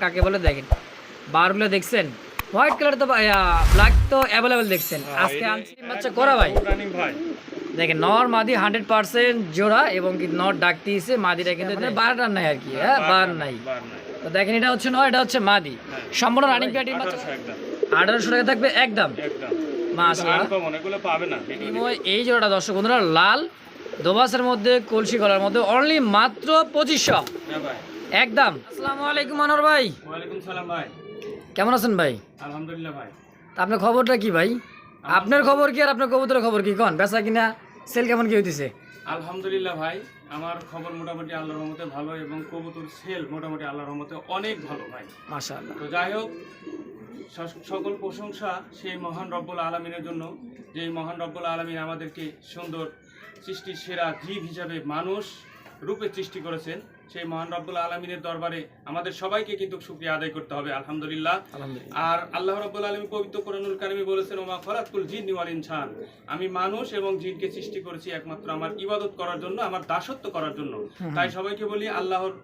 কাকে বলে দেখেন, বারগুলো দেখছেন, হোয়াইট কালার তো ব্ল্যাক তো অ্যাভেলেবেল দেখছেন। আজকে আনছি বাচ্চা করা ভাই, দেখেন নর মাদি 100% জোড়া এবং কি নর ডাকতেছে, মাদিটা কিন্তু বারোটার নাই আর কি, হ্যাঁ বার নাই। তো দেখেন এটা হচ্ছে নর, এটা হচ্ছে মাদি, সম্পূর্ণ রানিং প্যাটিং বাচ্চা 1800 টাকা থাকবে একদম। মাশাআল্লাহ এই জোড়াটা দর্শক বন্ধুরা লাল দোবাসের মধ্যে কলসি গলার মধ্যে অনলি মাত্র 2500 একদম। আসসালামু আলাইকুম আনোয়ার ভাই। ওয়ালাইকুম সালাম ভাই, কেমন আছেন ভাই? আলহামদুলিল্লাহ ভাই। আপনার খবরটা কি ভাই? আপনার খবর কি আর আপনার কবুতরের খবর কি, কোন বেচা কিনা সেল কেমন কি হইতেছে? আলহামদুলিল্লাহ ভাই, আমার খবর মোটামুটি আল্লাহর রহমতে ভালো এবং কবুতর সেল মোটামুটি আল্লাহর রহমতে অনেক ভালো ভাই, মাশাআল্লাহ। তো যাই হোক, সকল প্রশংসা সেই মহান রব্বুল আলামিনের জন্য, যে মহান রব্বুল আলামিন আমাদেরকে সুন্দর সৃষ্টির সেরা জীব হিসাবে মানুষ রূপে সৃষ্টি করেছেন। সেই মহান রব্বুল আলামিনের দরবারে আমাদের সবাইকে কিন্তু শুকরিয়া আদায় করতে হবে, আলহামদুলিল্লাহ। আর আল্লাহ রব্বুল আলামিন পবিত্র কোরআনুল কারিমে বলেছেন, ওমা খলাকুল জিন্নি ওয়াল ইনসান, আমি মানুষ এবং জিনকে সৃষ্টি করেছি একমাত্র আমার ইবাদত করার জন্য, আমার দাসত্ব করার জন্য। তাই সবাইকে বলি আল্লাহর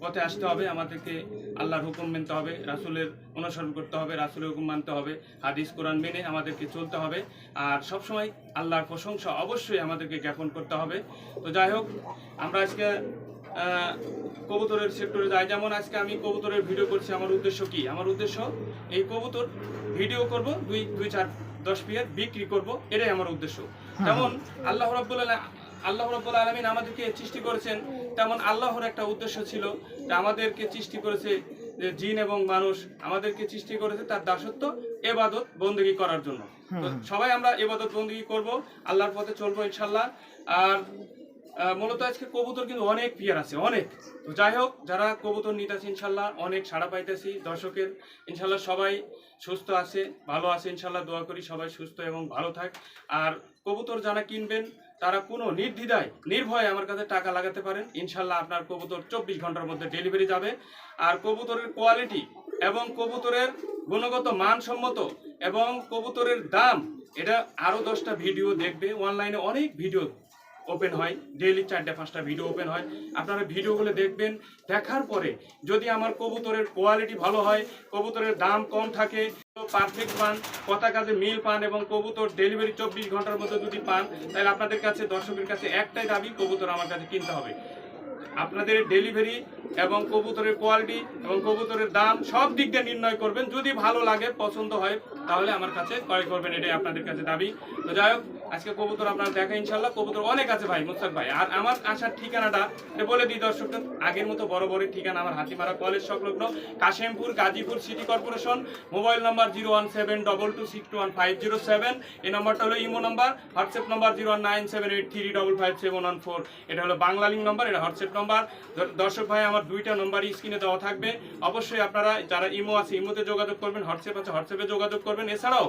পথে আসতে হবে, আমাদেরকে আল্লাহর হুকুম মানতে হবে, রাসূলের অনুসরণ করতে হবে, রাসূলের হুকুম মানতে হবে, হাদিস কোরআন মেনে আমাদেরকে চলতে হবে। আর সবসময় আল্লাহর প্রশংসা অবশ্যই আমাদেরকে জ্ঞাপন করতে হবে। তো যাই হোক, আমরা আজকে কবুতরের সেক্টরে যাই। যেমন আজকে আমি কবুতরের ভিডিও করছি, আমার উদ্দেশ্য কি? আমার উদ্দেশ্য এই কবুতর ভিডিও করব, দুই চার 10 পিয়ার বিক্রি করব, এটাই আমার উদ্দেশ্য। যেমন আল্লাহ রাব্বুল আলামিন আমাদেরকে সৃষ্টি করেছেন, তেমন আল্লাহর একটা উদ্দেশ্য ছিল যে আমাদেরকে সৃষ্টি করেছে, যে জিন এবং মানুষ আমাদেরকে সৃষ্টি করেছে তার দাসত্ব ইবাদত বندگی করার জন্য। তো সবাই আমরা ইবাদত বندگی করব, আল্লাহর পথে চলবো ইনশাআল্লাহ। আর মূলত আজকে কবুতর কিন্তু অনেক পিয়ার আছে, অনেক। তো যাই হোক, যারা কবুতর নিতেছে ইনশাল্লাহ অনেক সাড়া পাইতেছি দর্শকের, ইনশাল্লাহ সবাই সুস্থ আছে, ভালো আছে ইনশাল্লাহ। দোয়া করি সবাই সুস্থ এবং ভালো থাক। আর কবুতর যারা কিনবেন তারা কোনো নির্দ্বিধায় নির্ভয়ে আমার কাছে টাকা লাগাতে পারেন, ইনশাল্লাহ আপনার কবুতর 24 ঘন্টার মধ্যে ডেলিভারি যাবে। আর কবুতরের কোয়ালিটি এবং কবুতরের গুণগত মানসম্মত এবং কবুতরের দাম, এটা আরও 10টা ভিডিও দেখবে, অনলাইনে অনেক ভিডিও ওপেন হয়, ডেইলি 4-5টা ভিডিও ওপেন হয়। আপনারা ভিডিওগুলো দেখবেন, দেখার পরে যদি আমার কবুতরের কোয়ালিটি ভালো হয়, কবুতরের দাম কম থাকে, পারফেক্ট পান, কথা কাজে মিল পান এবং কবুতর ডেলিভারি 24 ঘন্টার মধ্যে যদি পান, তাহলে আপনাদের কাছে, দর্শকের কাছে একটাই দাবি, কবুতর আমার কাছে কিনতে হবে। আপনাদের ডেলিভারি এবং কবুতরের কোয়ালিটি এবং কবুতরের দাম সব দিক দিয়ে নির্ণয় করবেন। যদি ভালো লাগে, পছন্দ হয়, তাহলে আমার কাছে ক্রয় করবেন, এটাই আপনাদের কাছে দাবি। তো যাই হোক, আজকে কবুতর আপনারা দেখা ইনশাল্লাহ, কবুতর অনেক আছে ভাই, মুস্তাক ভাই। আর আমার আসার ঠিকানাটা বলে দিই দর্শকদের, আগের মতো বড় ঠিকানা আমার হাতিমারা কলেজ সংলগ্ন Kashimpur, Gazipur city corporation. Mobile number 01722621507। এই নাম্বারটা হলো ইমো নাম্বার। WhatsApp number 01978355714। এটা হলো বাংলা লিঙ্ক নাম্বার, এটা হোয়াটসঅ্যাপ নাম্বার। দর্শক ভাই, আমার 2টা নাম্বারই স্ক্রিনে দেওয়া থাকবে। অবশ্যই আপনারা যারা ইমো আছে ইমোতে যোগাযোগ করবেন, হোয়াটসঅ্যাপ আছে হোয়াটসঅ্যাপে যোগাযোগ করবেন। এছাড়াও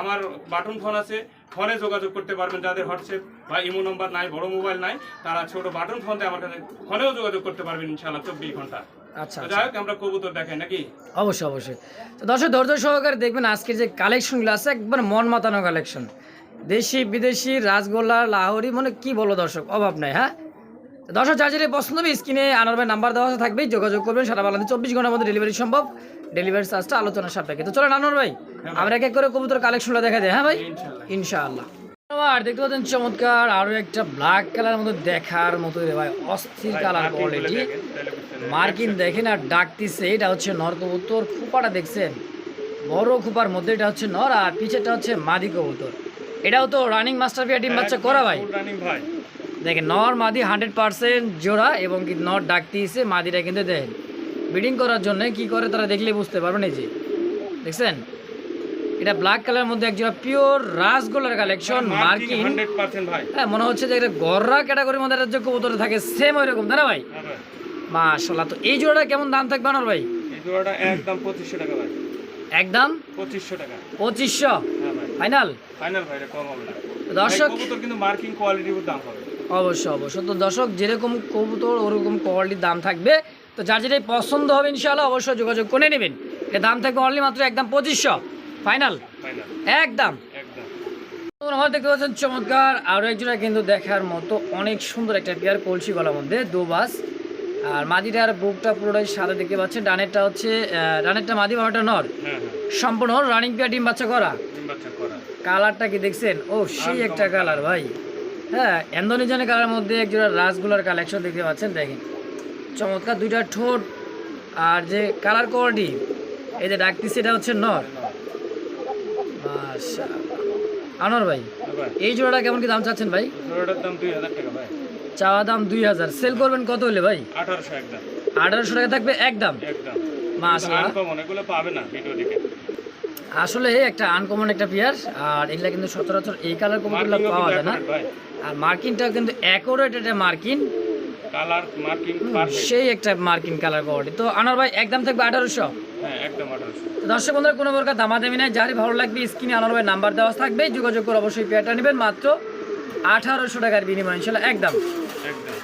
আমার বাটন ফোন আছে, ফোনে যোগাযোগ করতে পারবেন। যাদের হোয়াটসঅ্যাপ বা ইমো নাম্বার নাই, বড় মোবাইল নাই, তারা ছোট বাটন ফোন দিয়ে আমার কাছে ফোনেও যোগাযোগ করতে পারবেন ইনশাআল্লাহ 24 ঘন্টা। আচ্ছা, যাই হোক, আমরা কবুতর দেখাই নাকি? অবশ্যই অবশ্যই। তো দর্শক ধৈর্য সহকারে দেখবেন, আজকের যে কালেকশনগুলো আছে একবার মন মাতানো কালেকশন, দেশি বিদেশি রাজগোল্লা লাহোরি, মানে কি বলো দর্শক, অভাব নাই। হ্যাঁ দর্শক, যার যেটা পছন্দ হবে স্ক্রিনে আনোয়ার ভাই নাম্বার দেওয়া থাকবে, যোগাযোগ করবেন। সারা বাংলাদেশে 24 ঘন্টার মধ্যে ডেলিভারি সম্ভব, ডেলিভারি চার্জটা আলোচনার সাপেক্ষে। তো চলেন আনোয়ার ভাই, আমরা এক এক করে কবুতর কালেকশনটা দেখা যায়। হ্যাঁ ভাই, ইনশাআল্লাহ। আর দেখতে পাচ্ছেন চমৎকার আরো একটা ব্ল্যাক কালার মতো, দেখার মতো রে ভাই, অস্থির কালার কোয়ালিটি, মার্কিন দেখেন আর ডাকতিছে। এটা হচ্ছে নর কবুতর, খোপাটা দেখছেন বড় খোপার মধ্যে, এটা হচ্ছে নর আর পিছেটা হচ্ছে মাদি কবুতর। এটাও তো রানিং মাস্টার পিয়া ডিম বাচ্চা করা ভাই, দেখেন নর মাদি 100% জোড়া এবং কি নর ডাকতিছে, মাদিটা কিন্তু দেখেন ব্রিডিং করার জন্য কি করে তারা দেখলে বুঝতে পারবেন। এই যে দেখছেন, এটা ব্ল্যাক কালারের মধ্যে একজোড়া পিওর রাসগোল্লার কালেকশন, মার্কিন 100% ভাই। হ্যাঁ, মনে হচ্ছে যে এটা গররা ক্যাটাগরির মধ্যে যে কবুতর থাকে সেম ওই রকম, তাই না ভাই? মাশাআল্লাহ। তো এই জোড়াটা কেমন দাম থাকবে আনোয়ার ভাই? এই জোড়াটা একদম 2500 টাকা ভাই, একদম 2500 টাকা। 2500? হ্যাঁ ভাই, ফাইনাল ভাই, এটা কম হবে না দর্শক। কবুতর কিন্তু মার্কিং কোয়ালিটির দাম হবে অবশ্যই অবশ্যই। তো দর্শক, যেরকম কবুতর ওরকম কোয়ালিটির দাম থাকবে। তো যার যেটাই পছন্দ হবে ইনশাআল্লাহ অবশ্যই যোগাযোগ করে নেবেন। এর দাম থাকবে অনলি মাত্র একদম 2500 ফাইনাল, একদম। আমার দেখতে পাচ্ছেন চমৎকার আরো একজোড়া কিন্তু দেখার মতো অনেক সুন্দর একটা পেয়ার, কলসি গলার মধ্যে দুবাস, আর মাদিটার বুকটা পুরোটাই সাদা দেখতে পাচ্ছেন। ডানেরটা মাদি বামেরটা নর। হ্যাঁ হ্যাঁ, সম্পূর্ণ রানিং পেয়ার ডিম বাচ্চা করা। ডিম বাচ্চা করা। কালারটা কি দেখছেন? ও সেই একটা কালার ভাই। হ্যাঁ, ইন্দোনেশিয়ানের কালার মধ্যে একজোড়া রাসগোলার কালেকশন দেখতে পাচ্ছেন। দেখেন চমৎকার দুইটা ঠোঁট আর যে কালার কোয়ালিটি, এই যে ডাকতেছে এটা হচ্ছে নর। মাশাআল্লাহ। আনোয়ার ভাই, হ্যাঁ ভাই, এই জোড়াটা কেমন কি দাম চাচ্ছেন ভাই? জোড়াটার দাম 2000 টাকা ভাই। চাওয়া দাম 2000, সেল করবেন কত হলে ভাই? 1800 একদম। 1800 টাকা থাকবে একদম। একদম। মাশাআল্লাহ, আনকমন, এগুলো পাবে না ভিডিও দেখে। আসলে একটা আনকমন একটা পেয়ার। আর এগুলা কিন্তু সচরাচর এই কালার কবুতরগুলো পাওয়া যায় না। ভাই, আর মার্কিনটাও কিন্তু অ্যাকুরেট একটা মার্কিন, কালার মার্কিং পারফেক্ট। সেই একটা মার্কিন কালার কোয়ালিটি। তো আনোয়ার ভাই একদম থাকবে 1800। হ্যাঁ একদম 1800। তো দর্শক বন্ধুরা, কোনো প্রকার দামাদামি নাই, যারই ভালো লাগবে স্ক্রিনে আনোয়ার ভাই নাম্বার দেওয়া থাকবে, যোগাযোগ করে অবশ্যই পেয়ারটা নেবেন মাত্র 1800 টাকার বিনিময় ইনশাল্লাহ একদম। একদম।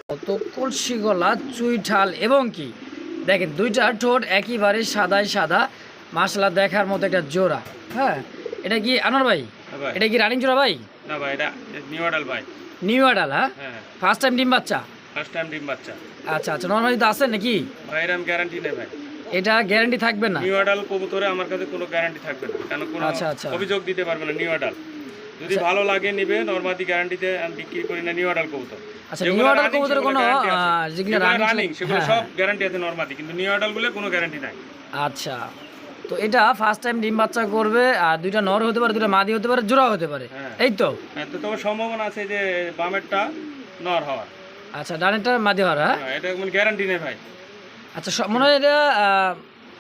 কত কলসি গলা, চুইঠাল এবং কি দেখেন দুইটা ঠোঁট একেবারে সাদাই সাদা, মাশাআল্লাহ দেখার মতো একটা জোড়া। হ্যাঁ, এটা কি আনোয়ার ভাই? হ্যাঁ ভাই। এটা কি রানিং জোড়া ভাই? না ভাই, এটা নিউ অ্যাডাল ভাই। New adult? হ্যাঁ, হ্যাঁ, ফার্স্ট টাইম ডিম বাচ্চা। ফার্স্ট টাইম ডিম বাচ্চা। আচ্ছা আচ্ছা, নর্মালি তো আছে নাকি? ভাই এর আমি গ্যারান্টি নেই ভাই। এটা গ্যারান্টি থাকবে না? নিউ অ্যাডাল কবুতরে আমার কাছে কোনো গ্যারান্টি থাকবে না, কারণ কোনো আচ্ছা, আচ্ছা। অভিযোগ দিতে পারবে না নিউ অ্যাডাল। যদি ভালো লাগে নিবে, নরমালি গ্যারান্টিতে আমি বিক্রি করি না নিউ অ্যাডাল কবুতর। আচ্ছা, নিউ অ্যাডাল কবুতরের কোনো যেগুলো রানিং সেগুলো সব গ্যারান্টি আছে নরমালি, কিন্তু নিউ অ্যাডাল গুলো কোনো গ্যারান্টি নাই। আচ্ছা, তো এটা ফার্স্ট টাইম ডিম বাচ্চা করবে, আর দুইটা নর হতে পারে, দুইটা মাদি হতে পারে, জোড়া হতে পারে, এই তো? হ্যাঁ, তো তোমার সম্ভাবনা আছে যে বামেরটা নর হওয়ার। আচ্ছা, ডানেরটা মাদি হওয়ার? হ্যাঁ, এটা কোনো গ্যারান্টি নেই ভাই। আচ্ছা, মনে হয় এটা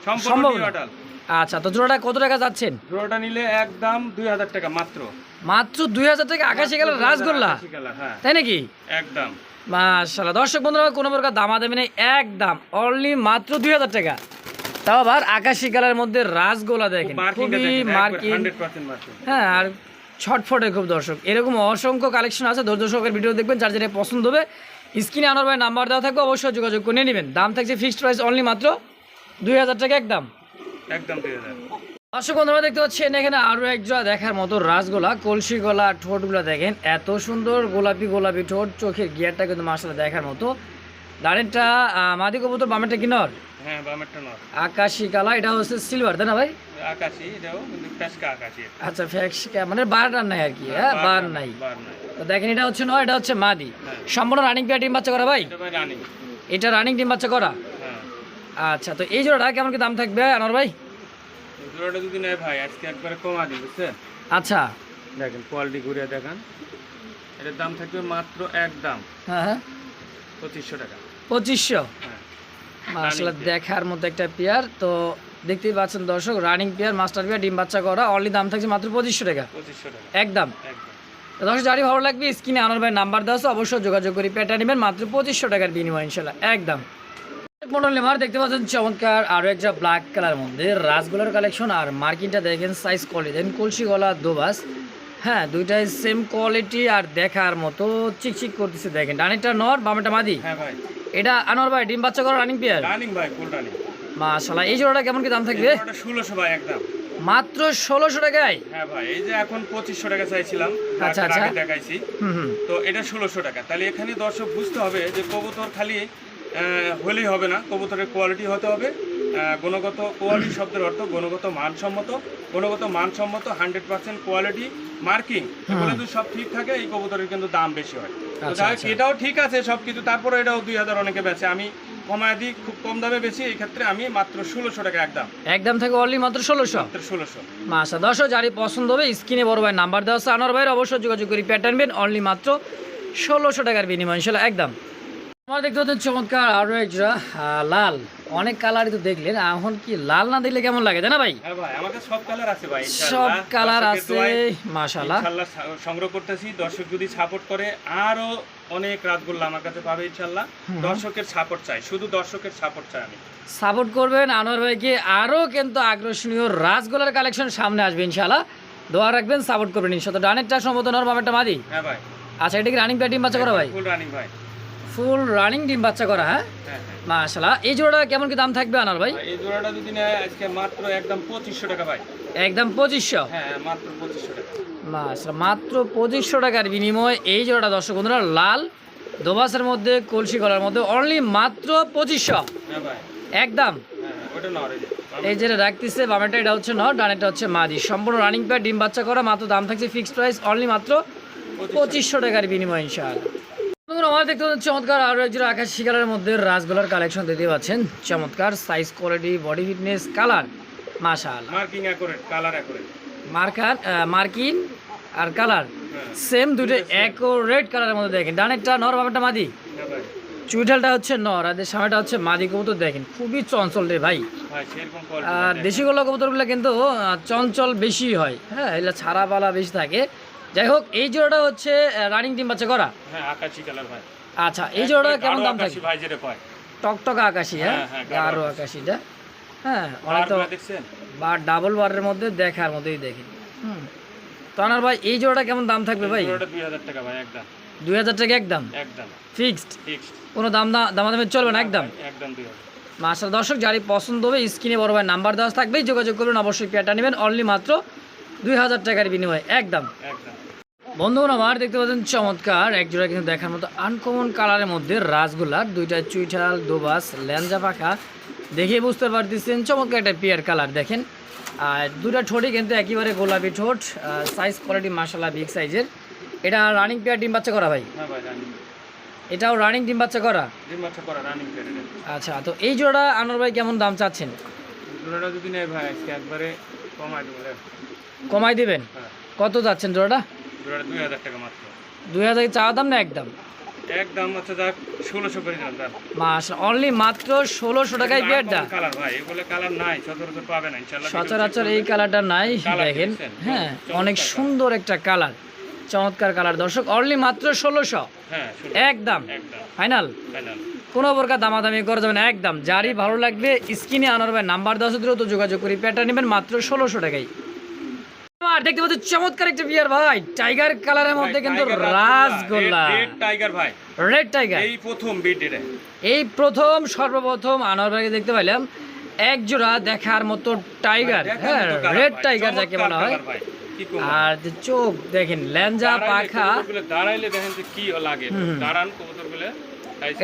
সম্পূর্ণ নিউ অ্যাডাল। আচ্ছা, তো জোড়াটা কত টাকা যাচ্ছেন? জোড়াটা নিলে একদম 2000 টাকা মাত্র। মাত্র 2000 টাকা? আকাশি কালার রাসগোল্লা, হ্যাঁ তাই নাকি? একদম। মাশাআল্লাহ, দর্শক বন্ধুরা কোনো প্রকার দামাদামি নেই, একদম অনলি মাত্র 2000 টাকা। তাও আবার আকাশি কালারের মধ্যে রাসগোলা দেখেন, খুবই মার্কিন। 100% মার্কিন। হ্যাঁ, আর ছটফটে খুব। দর্শক এরকম অসংখ্য কালেকশন আছে, ধৈর্য সহকারে ভিডিও দেখবেন, যার যেটা পছন্দ হবে স্ক্রিনে আনোয়ার ভাই নাম্বার দেওয়া থাকবে, অবশ্যই যোগাযোগ করে নিয়ে নেবেন। দাম থাকছে ফিক্সড প্রাইস অনলি মাত্র 2000 টাকা একদম। একদম 2000। দর্শক বন্ধুরা দেখতে পাচ্ছেন এখানে আরও এক জোড়া দেখার মতো রাসগোলা, কলসি গলা, ঠোঁটগুলো দেখেন এত সুন্দর গোলাপি গোলাপি ঠোঁট, চোখের গিয়ারটা কিন্তু মাশাআল্লাহ দেখার মতো। ডানেরটা মাদি কবুতর, বামেরটা কি নর? হ্যাঁ, বামেরটা নর। আকাশি কালা, এটা হচ্ছে সিলভার, তাই না ভাই? আকাশি, এটাও কিন্তু ফেসকা আকাশি। আচ্ছা, ফ্যাক্সকা মানে বারটার নাই আর কি। হ্যাঁ, বার নাই। বার নাই। তো দেখেন এটা হচ্ছে নয়, এটা হচ্ছে মাদি। সম্পূর্ণ রানিং পেয়ার ডিম বাচ্চা করা ভাই? এটা ভাই রানিং। এটা রানিং ডিম বাচ্চা করা? হ্যাঁ। আচ্ছা, তো এই জোড়াটা কেমন কি দাম থাকবে আনোয়ার ভাই? জোড়াটা যদি নেয় ভাই আজকে একবারে কমা দিই, বুঝছেন? আচ্ছা, দেখেন কোয়ালিটি ঘুরে দেখেন, এটার দাম থাকবে মাত্র একদম হ্যাঁ হ্যাঁ 2500 টাকা। 2500? হ্যাঁ, মাশাআল্লাহ দেখার মতো একটা পেয়ার। তো দেখতেই পাচ্ছেন দর্শক, রানিং পেয়ার, মাস্টার পেয়ার, ডিম বাচ্চা করা, অনলি দাম থাকছে মাত্র 2500 টাকা 2500 টাকা একদম। একদম। তো দর্শক যারই ভালো লাগবে স্ক্রিনে আনোয়ার ভাই নাম্বার দেওয়া আছে, অবশ্যই যোগাযোগ করে পেয়ারটা নেবেন মাত্র 2500 টাকার বিনিময় ইনশাল্লাহ একদম। মডেল দেখতে পাচ্ছেন চমৎকার আরও একটা ব্ল্যাক কালার মধ্যে রাসগোলার কালেকশন। আর মার্কিনটা দেখেন সাইজ কোয়ালিটি দেখেন, কলসি গলা দোবাস। হ্যাঁ, দুইটাই সেম কোয়ালিটি আর দেখার মতো চিকচিক করতেছে। দেখেন ডানেরটা নর, বামেরটা মাদি। হ্যাঁ ভাই, এটা আনোয়ার ভাই ডিম বাচ্চা করা রানিং পেয়ার? রানিং ভাই, ফুল রানিং। মাশাআল্লাহ, এই জোড়াটা কেমন কি দাম থাকবে? এটা 1600 ভাই একদম। মাত্র 1600 টাকায়? হ্যাঁ ভাই, এই যে এখন 2500 টাকা চাইছিলাম, আচ্ছা, আচ্ছা। আগে দেখাইছি। তো এটা 1600 টাকা। তাহলে এখানে দর্শক বুঝতে হবে যে কবুতর খালি হলেই হবে না, কবুতরের কোয়ালিটি হতে হবে। গুণগত কোয়ালিটি শব্দের অর্থ গুণগত মানসম্মত। গুণগত মানসম্মত 100% কোয়ালিটি মার্কিং, এগুলো যদি সব ঠিক থাকে এই কবুতরের কিন্তু দাম বেশি হয়। তো আচ্ছা, যাই হোক, আচ্ছা। এটাও ঠিক আছে সব কিছু, তারপরে এটাও 2000 অনেকে বেচে, আমি কমায় দিই, খুব কম দামে বেশি। এই ক্ষেত্রে আমি মাত্র 1600 টাকা একদম একদম থেকে অনলি মাত্র 1600? মাত্র 1600। মাশাআল্লাহ, দর্শক যারই পছন্দ হবে স্ক্রিনে বড় ভাই নাম্বার দেওয়া আছে, আনোয়ার ভাইয়ের অবশ্যই যোগাযোগ করে পেয়ারটা নেবেন অনলি মাত্র 1600 টাকার বিনিময় ইনশাল্লাহ একদম। আমার দেখতে পাচ্ছেন চমৎকার আরও একটা লাল, অনেক কালারই তো দেখলেন, এখন কি লাল না দেখলে কেমন লাগে, তাই না ভাই? হ্যাঁ ভাই, আমাদের সব কালার আছে ভাই, সব কালার আছে মাশাআল্লাহ। ইনশাআল্লাহ সংগ্রহ করতেছি, দর্শক যদি সাপোর্ট করে আরো অনেক রাতগুলো আমার কাছে পাবে ইনশাআল্লাহ। দর্শকের সাপোর্ট চাই, শুধু দর্শকের সাপোর্ট চাই আমি। সাপোর্ট করবেন আনোয়ার ভাইকে, আরও কিন্তু আকর্ষণীয় রাসগোলার কালেকশন সামনে আসবে ইনশাআল্লাহ, দোয়া রাখবেন, সাপোর্ট করবেন ইনশাআল্লাহ। ডানেরটা সম্ভবত নর, বামেরটা মাদি? হ্যাঁ ভাই। আচ্ছা, এটা কি রানিং পেয়ার ডিম বাচ্চা করা ভাই? ফুল রানিং ভাই, ফুল রানিং ডিম বাচ্চা করা। হ্যাঁ হ্যাঁ। মাশাআল্লাহ, এই জোড়াটা কেমন কি দাম থাকবে আনোয়ার ভাই? এই জোড়াটা যদি নেয় আজকে মাত্র একদম 2500 টাকা ভাই একদম 2500? হ্যাঁ, মাত্র 2500 টাকা মাশাআল্লাহ, মাত্র 2500 টাকার বিনিময়ে এই জোড়াটা দর্শক বন্ধুরা লাল দোবাসের মধ্যে কলসি গলার মধ্যে অনলি মাত্র 2500 হ্যাঁ ভাই, একদম। হ্যাঁ ওটা নর এই যে। এই যেটা রাখতেছে বামেটা এটা হচ্ছে নর, ডানেটা হচ্ছে মাদি, সম্পূর্ণ রানিং পেয়ার, ডিম বাচ্চা করা, মাত্র দাম থাকছে ফিক্সড প্রাইস অনলি মাত্র 2500 টাকার বিনিময় ইনশাআল্লাহ। বন্ধুরা আমার দেখতে পাচ্ছেন চমৎকার আরও একজোড়া আকাশি কালারের মধ্যে রাসগোলার কালেকশন দেখতে পাচ্ছেন, চমৎকার size, quality, body fitness, colour মাশাআল্লাহ। Marking accurate, colour accurate. Marking আর কালার হ্যাঁ সেম দুটো একো রেড কালারের মধ্যে দেখেন, ডানেরটা নর বামেরটা মাদি, হ্যাঁ ভাই, চুইঠালটা হচ্ছে নর আর সামনেটা হচ্ছে মাদি কবুতর। দেখেন খুবই চঞ্চল রে ভাই, ভাই সেরকম আর কোয়ালিটি। দেশিগুলো কবুতরগুলো কিন্তু চঞ্চল বেশি হয়, হ্যাঁ এগুলো ছাড়া পালা বেশি থাকে। যাই হোক এই জোড়াটা হচ্ছে রানিং ডিম বাচ্চা করা। হ্যাঁ আকাশি কালার ভাই। আচ্ছা এই জোড়াটা কেমন দাম থাকে? আকাশি ভাই যেটা কয়। টকটকা আকাশি, হ্যাঁ হ্যাঁ, হ্যাঁ, আরো আকাশিটা, হ্যাঁ অনেক তো বারগুলো দেখছেন? বা ডাবল বারের মধ্যে দেখার মধ্যেই দেখেন। তো আনার ভাই এই জোড়াটা কেমন দাম থাকবে ভাই? ওটা 2000 টাকা ভাই একদম। 2000 টাকা একদম একদম ফিক্সড, ফিক্সড। কোনো দামাদামি চলবে না একদম? একদম 2000। মাশাআল্লাহ দর্শক, যারই পছন্দ হবে স্ক্রিনে বড় ভাই নাম্বার দেওয়া থাকবেই, যোগাযোগ করবেন, অবশ্যই পেয়ারটা নেবেন অনলি মাত্র 2000 টাকার বিনিময়ে একদম। একদম। বন্ধুরা আমার দেখতে পাচ্ছেন চমৎকার এক জোড়া কিন্তু দেখার মতো আনকমন কালারের মধ্যে রাসগোলার, দুইটা চুইঠাল, দোবাস, ল্যাঞ্জা পাখা, দেখে বুঝতে পারতেছেন চমৎকার একটা পেয়ার কালার। দেখেন আর দুটা ঠোঁটই কিন্তু একেবারে গোলাপি ঠোঁট, সাইজ কোয়ালিটি মাশাআল্লাহ বিগ সাইজের। এটা রানিং পেয়ার ডিম বাচ্চা করা ভাই? হ্যাঁ ভাই রানিং। এটাও রানিং ডিম বাচ্চা করা? ডিম বাচ্চা করা রানিং পেয়ারে। আচ্ছা তো এই জোড়া আনোয়ার ভাই কেমন দাম চাচ্ছেন? জোড়াটা যদি নেই ভাই আজকে একবারে কমাই দেবো রে। কমাই দিবেন? হ্যাঁ কত যাচ্ছেন জোড়াটা? জোড়াটা 2000 টাকা মাত্র। 2000 চাওয়া দাম না একদম? একদম হচ্ছে যাক 1600 করে দিলাম দাম। মাশাআল্লাহ অনলি মাত্র 1600 টাকায় পেয়ারটা। কালার ভাই এগুলো কালার নাই, সচরাচর পাবে না ইনশাআল্লাহ। সচরাচর এই কালারটা নাই, কালার দেখেন দেখছেন? হ্যাঁ চমৎকার অনেক কালার। সুন্দর একটা কালার, চমৎকার কালার দর্শক, অনলি মাত্র 1600 হ্যাঁ একদম একদম ফাইনাল, ফাইনাল। কোনো প্রকার দামাদামি করা যাবে না একদম। যারই ভালো লাগবে স্ক্রিনে আনোয়ার ভাই নাম্বার 10 দ্রুত যোগাযোগ করি, পেয়ারটা নেবেন মাত্র 1600 টাকায়। আর দেখতে পাচ্ছি চমৎকার একটা বিয়ার ভাই, টাইগার কালারের মধ্যে কিন্তু রাসগোল্লা, রেড টাইগার ভাই, রেড টাইগার এই প্রথম বিট এটা। এই প্রথম সর্বপ্রথম আনোয়ার ভাইকে দেখতে পাইলাম এক জোড়া দেখার মতো টাইগার, হ্যাঁ রেড টাইগার যাকে বলা হয়। আর যে চোখ দেখেন, ল্যাঞ্জা পাখা, দাঁড়াইলে দেখেন যে কি লাগে, দাঁড়ান কবুতরগুলো।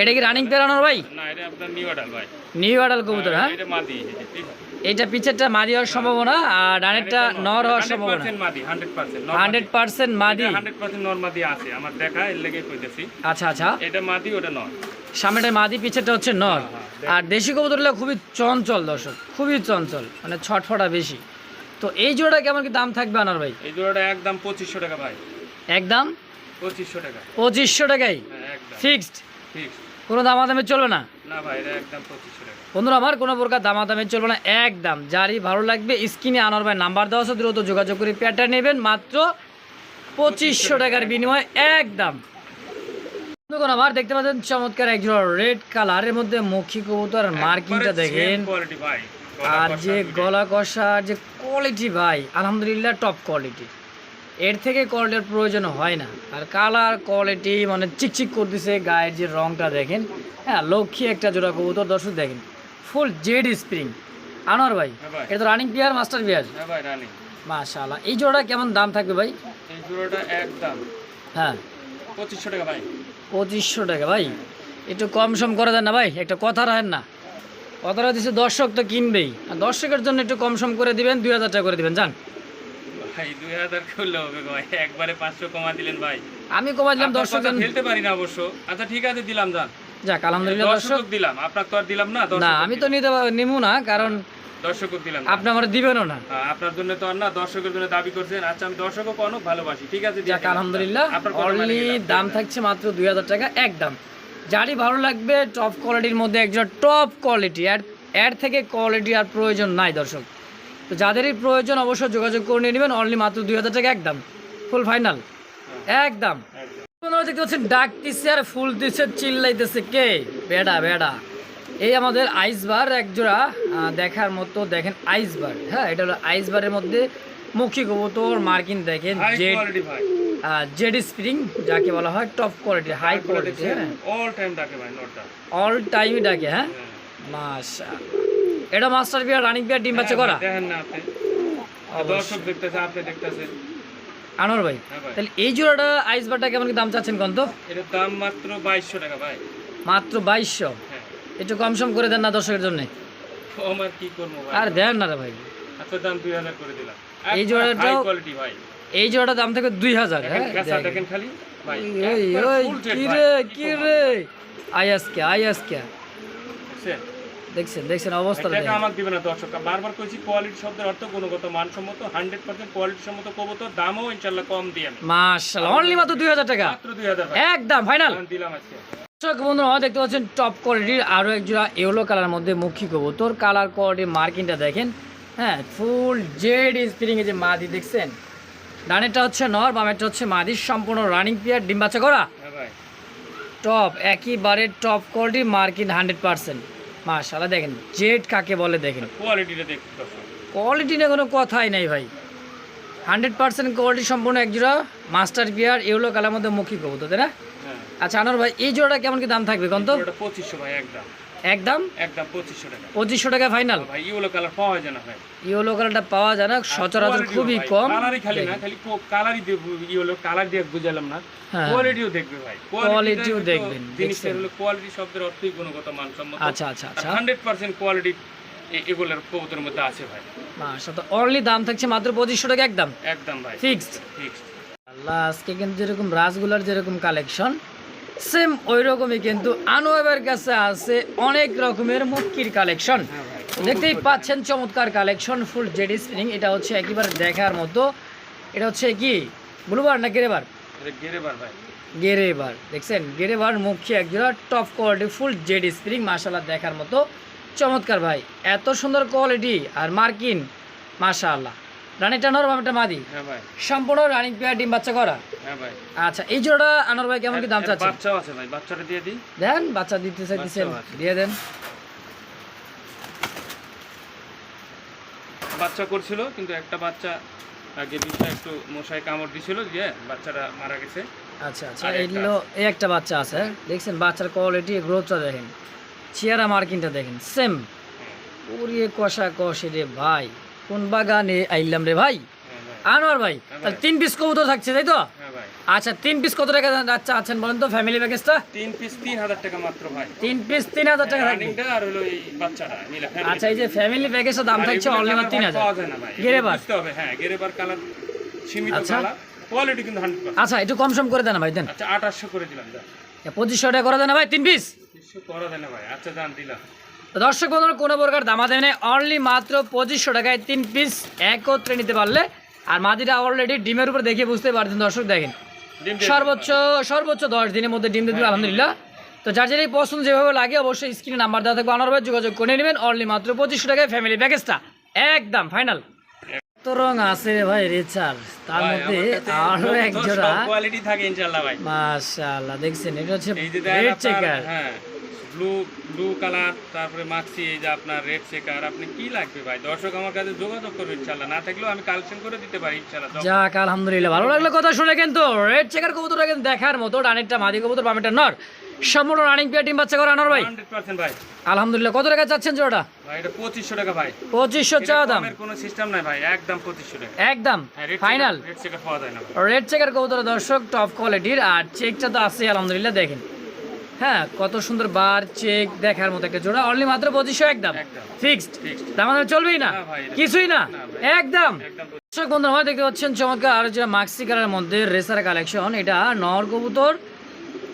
এটা কি রানিং পেয়ার আনোয়ার ভাই? না এটা আপনার নিউ আডাল ভাই। নিউ আডাল কবুতর, হ্যাঁ এটা মাদি। এইটা পিছেরটা মাদি হওয়ার সম্ভাবনা আর ডানেরটা নর হওয়ার সম্ভাবনা। 100% মাদি, 100% 100% মাদি, 100% নর মাদি আছে আমার দেখা, এর লেগে কইতেছি। আচ্ছা আচ্ছা, এটা মাদি ওটা নর। সামনেটা মাদি পিছেরটা হচ্ছে নর। আর দেশি কবুতরগুলো খুবই চঞ্চল দর্শক, খুবই চঞ্চল, মানে ছটফটা বেশি। তো এই জোড়াটা কেমন কি দাম থাকবে আনার ভাই? এই জোড়াটা একদম 2500 টাকা ভাই। একদম 2500 টাকা। 2500 টাকাই হ্যাঁ একদম ফিক্সড, ফিক্স। কোনো দামাদামি চলবে না? না ভাই এটা একদম 2500 টাকা। বন্ধুরা আমার কোনো প্রকার দামাদামি চলবে না একদম। যারই ভালো লাগবে স্ক্রিনে আনোয়ার ভাই নাম্বার দেওয়া আছে, দ্রুত যোগাযোগ করে পেয়ারটা নেবেন মাত্র 2500 টাকার বিনিময়ে একদম। দেখুন আমার দেখতে পাচ্ছেন চমৎকার একজোড়া রেড কালারের মধ্যে মক্ষী কবুতর, মার্কিংটা দেখেন, কোয়ালিটি ভাই। আর যে গলা কষার যে কোয়ালিটি ভাই আলহামদুলিল্লাহ টপ কোয়ালিটি, এর থেকে কোয়ালিটির প্রয়োজন হয় না। আর কালার কোয়ালিটি মানে চিকচিক করতেছে, গায়ের যে রংটা দেখেন, হ্যাঁ লক্ষ্মী একটা জোড়া কবুতর দর্শক দেখেন, ফুল জেড স্প্রিং। আনোয়ার ভাই হ্যাঁ ভাই। এটা তো রানিং পেয়ার, মাস্টার পেয়ার? হ্যাঁ ভাই রানি। মাশাআল্লাহ এই জোড়া কেমন দাম থাকবে ভাই? এই জোড়াটা একদম হ্যাঁ 2500 টাকা ভাই। 2500 টাকা ভাই, একটু কম সম করে দেন না ভাই, একটা কথা রাখেন না, কথাটা দিচ্ছে দর্শক তো কিনবেই, আর দর্শকের জন্য একটু কম সম করে দিবেন, 2000 টাকা করে দিবেন যান ভাই। 2000 করলে হবে ভাই, একবারে 500 কমা দিলেন ভাই। আমি কমাই দিলাম, আপনার দর্শক কথা ফেলতে পারি না অবশ্য। আচ্ছা ঠিক আছে দিলাম যান। যাক আলহামদুলিল্লাহ দর্শক। দর্শক দিলাম, আপনার তো আর দিলাম না। না দর্শক আমি তো নিবো না, কারণ দর্শক দিলাম। আপনি আমার দিবেনও না। হ্যাঁ, আপনার জন্য তো আর না, দর্শকের জন্য দাবি করছেন। আচ্ছা আমি দর্শকও কোনো ভালোবাসি, ঠিক আছে দিয়ে যাক দিলাম। আলহামদুলিল্লাহ আপনার কথা মেনে অনলি নিলাম। দাম থাকছে মাত্র 2000 টাকা একদম। যারই ভালো লাগবে টপ কোয়ালিটির মধ্যে একজন টপ কোয়ালিটি, এর থেকে কোয়ালিটি আর প্রয়োজন নাই দর্শক। তো যাদেরই প্রয়োজন অবশ্যই যোগাযোগ করে নিয়ে নেবেন, অনলি মাত্র 2000 টাকা একদম ফুল ফাইনাল একদম। আপনারা দেখতে পাচ্ছেন ডাকতেছে আর ফুল দিচ্ছে, চিল্লাইতেছে কে? বেডা বেডা। এই আমাদের আইসবার একজোড়া দেখার মতো, দেখেন আইসবার, হ্যাঁ এটা হলো আইসবারের মধ্যে মুখী কবুতর, মার্কিন দেখেন হাই জেড, কোয়ালিটি ভাই। জেড স্প্রিং যাকে বলা হয়, টপ কোয়ালিটি হাই কোয়ালিটি, হ্যাঁ অল টাইম ডাকে ভাই নটটা। অল টাইমই ডাকে, হ্যাঁ মাশাআল্লাহ। এটা মাস্টার বিয়ার রানিং বিয়ার ডিম বাচ্চা করা? দেখেন না আপনি, দর্শক দেখতেছে, আপনি দেখতেছেন। আনোয়ার ভাই হ্যাঁ ভাই। তাহলে এই জোড়াটা আইস বারটা কেমন কি দাম চাচ্ছেন কত? এটার দাম মাত্র 2200 টাকা ভাই। মাত্র 2200। হ্যাঁ, একটু কম সম করে দেন না দর্শকের জন্য। কম আর কি করবো ভাই। আর দেন না রে ভাই, আচ্ছা দাম 2000 করে দিলাম। এই জোড়াটাও হাই কোয়ালিটি ভাই। এই জোড়াটার দাম থেকে 2000। হ্যাঁ কাঁচা দেখেন খালি ভাই। ওই একবার ওই full jet কি ভাই। রে কি কি করবো? রে আয়াসকে দেখছেন? দেখছেন অবস্থা টাকা আমাকে দিবে না দর্শক। বারবার কইছি কোয়ালিটি শব্দের অর্থ গুণগত মানসম্মত 100% কোয়ালিটি সম্মত কবুতর, দামও ইনশাআল্লাহ কম দিয়ে আমি। মাশাআল্লাহ অনলি মাত্র 2000 টাকা মাত্র 2000 ভাই। একদম ফাইনাল। দাম দিলাম আজকে। দর্শক বন্ধুরা দেখতে পাচ্ছেন টপ কোয়ালিটির আরও এক জোড়া ইয়েলো কালার মধ্যে মুখী কবুতর। কালার কোয়ালিটির মার্কিংটা দেখেন, হ্যাঁ ফুল জেড স্প্রিং এ যে মাদি দেখছেন, ডানেরটা হচ্ছে নর, বামেরটা হচ্ছে মাদি, সম্পূর্ণ রানিং পেয়ার, ডিম বাচ্চা করা, হ্যাঁ ভাই। টপ একেবারে টপ কোয়ালিটি মার্কিং 100%। মাশাআল্লাহ দেখেন জেড কাকে বলে দেখেন, কোয়ালিটিটা দেখতে দর্শক। কোয়ালিটি নিয়ে কোনো কথাই নাই ভাই, 100% কোয়ালিটি সম্পূর্ণ এক জোড়া মাস্টার পেয়ার ইয়েলো কালার মধ্যে মুখী কবুতর, তাই না? হ্যাঁ। আচ্ছা আনোয়ার ভাই এই জোড়াটা কেমন কি দাম থাকবে কত? ওটা 2500 ভাই একদম। একদম একদম 2500 টাকা। 2500 টাকা ফাইনাল। ভাই ইয়েলো কালার পাওয়া যায় না ভাই। ইয়েলো কালারটা পাওয়া যায় না সচরাচর, খুবই কম। কালারই খালি না, খালি কালারই দিয়ে ইয়েলো কালার দিয়ে বুঝালাম না। হ্যাঁ। কোয়ালিটিও দেখবে ভাই। কোয়ালিটিও দেখবেন, জিনিসটা দেখছেন। হলো কোয়ালিটি শব্দের অর্থই গুণগত মানসম্মত। আচ্ছা আচ্ছা আচ্ছা 100% কোয়ালিটি এগুলোর কবুতরের মধ্যে আছে ভাই। মাশাআল্লাহ অনলি দাম থাকছে মাত্র 2500 টাকা একদম একদম ভাই ফিক্সড। ফিক্সড। আল্লাহ আজকে কিন্তু যেরকম রাসগুলার যেরকম কালেকশন সেম ওই রকমই কিন্তু আনোয়ারের কাছে আছে অনেক রকমের মুক্কির কালেকশন। হ্যাঁ ভাই। দেখতেই পাচ্ছেন চমৎকার কালেকশন, ফুল জেড স্প্রিং। এটা হচ্ছে একেবারে দেখার মতো। এটা হচ্ছে কি ব্লুবার না গেরেবার? এটা গেরেবার ভাই। গেরেবার দেখছেন, গেরেবার মুখী একজোড়া top quality full jade spring, মাশাআল্লাহ দেখার মতো চমৎকার ভাই, এত সুন্দর কোয়ালিটি আর মার্কিন মাশাআল্লাহ। রানিটা নর বামেরটা মাদি, হ্যাঁ ভাই। সম্পূর্ণ রানিং পেয়ার, ডিম বাচ্চা করা। হ্যাঁ ভাই। আচ্ছা এই জোড়া আনোয়ার ভাই কেমন কি দাম চাচ্ছেন? বাচ্চাও আছে ভাই, বাচ্চাটা দিয়ে দিই। দেন বাচ্চা দিতে চাইতেছেন, বাচ্চাও আছে। দিয়ে দেন। বাচ্চা করছিল কিন্তু একটা বাচ্চা আগে বিষয় একটু মশায় কামড় দিছিল, দিয়ে বাচ্চাটা মারা গেছে। আচ্ছা আচ্ছা আর একটা এইগুলো এই একটা বাচ্চা আছে, দেখছেন বাচ্চার কোয়ালিটি গ্রোথটা দেখেন, চেয়ারা মার্কিংটা দেখেন সেম। উড়িয়ে কষা কষে রে ভাই, কোন বাগানে আইলাম রে ভাই। হ্যাঁ ভাই। আনোয়ার ভাই তাহলে 3 পিস কবুতর থাকছে তাই তো? হ্যাঁ ভাই। আচ্ছা 3 পিস কত টাকা আচ্ছা আছেন বলেন তো ফ্যামিলি প্যাকেজটা? 3 পিস 3000 টাকা মাত্র ভাই। 3 পিস 3000 টাকা থাকবে। রানিংটা আর হলো এই বাচ্চাটা মিলা family আচ্ছা এই যে ফ্যামিলি প্যাকেজের দাম আর থাকছে এগুলো অনলি colour মাত্র ভাই পাওয়া 3000। যায় না ভাই। গেরেবার। বুঝতে হবে, হ্যাঁ গেরেবার কালার সীমিত আচ্ছা। কালার, কোয়ালিটি কিন্তু 100%। আচ্ছা একটু কম সম করে দেন না ভাই, দেন আচ্ছা 2800 করে দিলাম যা। 2500 টাকা করে দেন না ভাই 3 পিস। কিছু করা দেয় না ভাই। আচ্ছা জান দিলাম। তো দর্শক বন্ধুরা কোনো প্রকার দামা দেয় না, অনলি মাত্র 2500 টাকায় 3 পিস একত্রে নিতে পারলে। আর মাদিটা অলরেডি ডিমের উপর দেখে বুঝতে পারছেন দর্শক, দেখেন ডিম দিয়ে সর্বোচ্চ 10 দিনের মধ্যে ডিম দিয়ে দিবে আলহামদুলিল্লাহ। তো যার যেই পছন্দ যেভাবে লাগে অবশ্যই স্ক্রিনে নাম্বার দেওয়া থাকবে, আনোয়ার ভাই যোগাযোগ করে নেবেন। অনলি মাত্র 2500 টাকায় ফ্যামিলি প্যাকেজটা একদম ফাইনাল। তো রং আছে রে ভাই রিচার্জ, তার ভাই, মধ্যে আমার কাছে আরো এক সব জোড়া কোয়ালিটি থাকে ইনশাআল্লাহ ভাই। মাশাআল্লাহ দেখছেন, এটা হচ্ছে এই যে দেখেন রেড আপনার, চেকার। হ্যাঁ ব্লু কালার, তারপরে মাক্সি, এই যে আপনার রেড চেকার। আপনি কি লাগবে ভাই দর্শক আমার কাছে যোগাযোগ করবে ইনশাআল্লাহ, না থাকলেও আমি কালেকশন করে দিতে পারি ইনশাআল্লাহ। যাক আলহামদুলিল্লাহ, ভালো লাগলো কথা শুনে। কিন্তু রেড চেকার কবুতরটা কিন্তু দেখার মতো, ডানেরটা মাদি কবুতর বামেরটা নর, সম্পূর্ণ রানিং পেয়ার, ডিম বাচ্চা করে আনোয়ার ভাই 100% ভাই। আলহামদুলিল্লাহ। কত টাকা চাচ্ছেন জোড়াটা? ভাই এটা 2500 টাকা ভাই। 2500 চাওয়া দাম এর কোনো সিস্টেম নাই ভাই, একদম 2500 টাকা। একদম হ্যাঁ, red final. checker- red checker পাওয়া যায় না ভাই। রেড চেকার কবুতর দর্শক টপ কোয়ালিটির, আর চেকটা তো আছে আলহামদুলিল্লাহ দেখেন, হ্যাঁ কত সুন্দর বার চেক দেখার মতো একটা জোড়া, অনলি মাত্র 2500 একদম একদম ফিক্সড। Fixed। দাম আমাদের চলবেই না, না ভাই, কিছুই না, না ভাই। একদম। একদম দর্শক বন্ধু আমরা দেখতে পাচ্ছেন চমৎকার আর যেটা মাক্সি কালারের মধ্যে রেসার কালেকশন। এটা নর কবুতর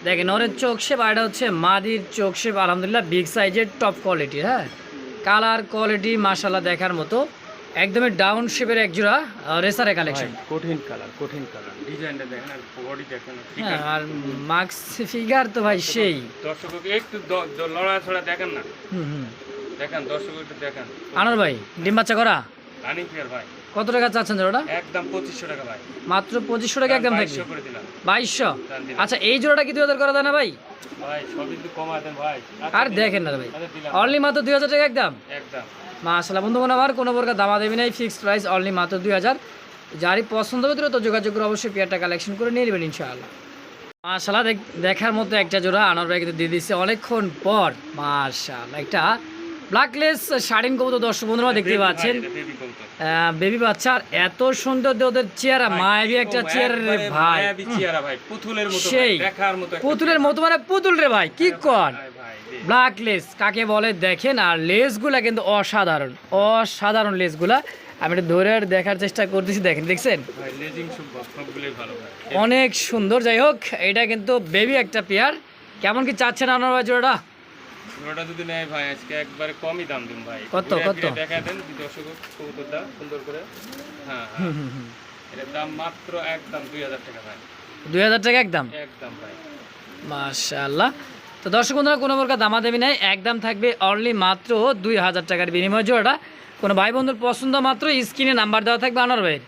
দেখেন, নরের চোখ শেপ, আর এটা হচ্ছে মাদির চোখ শেপ আলহামদুলিল্লাহ বিগ সাইজের টপ কোয়ালিটির। হ্যাঁ কালার কোয়ালিটি মাশাআল্লাহ দেখার মতো, একদমই ডাউন শেপের এক জোড়া রেসারের কালেকশন। ভাই, কঠিন কালার ডিজাইনটা দেখেন আর বডি দেখেন। হ্যাঁ আর মাক্স ফিগার তো ভাই সেই। দর্শককে একটু লড়াছড়া দেখেন না, হুম হুম দেখেন দর্শক একটু দেখেন। আনোয়ার ভাই ডিম বাচ্চা করা রানিং প্লেয়ার ভাই, কত টাকা চাচ্ছেন জোড়াটা? একদম 2500 টাকা ভাই। মাত্র 2500 টাকা একদম থাকবে। 2200 করে দিলাম। 2200। দাম দিলাম। আচ্ছা এই জোড়াটা কি 2000 করা দেয় না ভাই? ভাই সবই একটু কমা দেন ভাই। আর দেখেন না ভাই, আচ্ছা দিলাম অনলি মাত্র 2000 টাকা একদম। একদম। মাশাআল্লাহ বন্ধুগণ, আমার কোনো প্রকার দামা দেবী নাই, ফিক্সড প্রাইস অনলি মাত্র 2000। যারই পছন্দ হবে তো যোগাযোগ করে অবশ্যই পেয়ারটা কালেকশন করে নিয়ে নেবেন ইনশাআল্লাহ। মাশাআল্লাহ দেখার মতো একটা জোড়া আনোয়ার ভাই কিন্তু দিয়ে দিচ্ছে অনেকক্ষণ পর। মাশাআল্লাহ একটা ব্ল্যাকলেস শাড়িন কবুতর দর্শক বন্ধুরা দেখতে পাচ্ছেন, বেবি কবুতর বেবি বাচ্চা। আর এত সুন্দর যে ওদের চেহারা, মায়াবী একটা চেহারা রে ভাই, মায়াবী চেহারা ভাই, পুতুলের মতো সেই ভাই, দেখার মতো একটা পুতুলের মতো, মানে পুতুল রে ভাই, কি কর। ভাই, ভাই, রে। ব্ল্যাকলেস কাকে বলে দেখেন, আর লেসগুলা কিন্তু অসাধারণ, অসাধারণ লেসগুলা। আমি এটা ধরে আর দেখার চেষ্টা করতেছি, দেখেন, দেখছেন ভাই লেজিং সবগুলোই ভালো ভাই। অনেক সুন্দর। যাই হোক, এটা কিন্তু বেবি একটা পেয়ার। কেমন কি চাচ্ছেন আনোয়ার ভাই জোড়াটা? ওটা যদি নেয় ভাই আজকে একবারে কমই দাম দিন ভাই। কত, ঘুরে কত? ফিরে দেখা দেন দর্শক কবুতরটা সুন্দর করে। হ্যাঁ হ্যাঁ, এটার দাম মাত্র একদম 2000 টাকা ভাই। 2000 টাকা একদম? একদম ভাই। মাশাআল্লাহ। তো দর্শক বন্ধুরা কোনো প্রকার দামাদামি নাই, একদম থাকবে অনলি মাত্র 2000 টাকার বিনিময় জোড়াটা। কোনো ভাই বন্ধুর পছন্দ মাত্র স্ক্রিনে নাম্বার দেওয়া থাকবে আনোয়ার ভাইয়ের,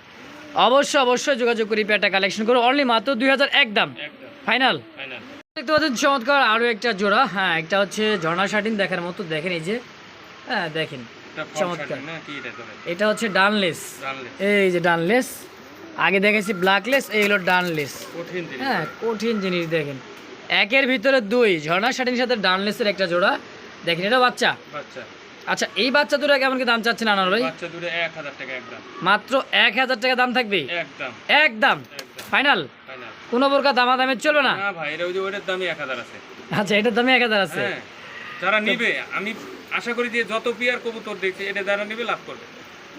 অবশ্যই যোগাযোগ করি পেয়ারটা কালেকশন করো। অনলি মাত্র 2000 একদম একদম ফাইনাল। ফাইনাল। দেখতে পাচ্ছেন চমৎকার আরও একটা জোড়া। হ্যাঁ, একটা হচ্ছে ঝর্ণা শাটিন দেখার মতো, দেখেন এই যে, হ্যাঁ দেখেন এটা চমৎকার। চমৎকার না কি এটা ধরে? এটা হচ্ছে ডানলেস, জানলে এই যে ডানলেস। আগে দেখেছি ব্ল্যাকলেস, এই হলো ডানলেস। কঠিন জিনিস। হ্যাঁ, কঠিন জিনিস। দেখেন একের ভিতরে দুই, ঝর্ণা শাটিনের সাথে ডানলেসের একটা জোড়া। দেখেন এটা বাচ্চা। বাচ্চা আচ্ছা, এই বাচ্চা দুটো কেমন কি দাম চাচ্ছেন আনোয়ার ভাই? বাচ্চা দূরে 1000 টাকা একদম। মাত্র 1000 টাকা দাম থাকবে একদম একদম একদম ফাইনাল। ফাইনাল। কোনো প্রকার দামাদামি চলবে না? না ভাই, এটা ওই যে ওটার দামই 1000 আছে। আচ্ছা, এটার দামে 1000 আছে। হ্যাঁ, যারা নিবে আমি আশা করি যে যত পিয়ার কবুতর দেখছে এটা যারা নিবে লাভ করবে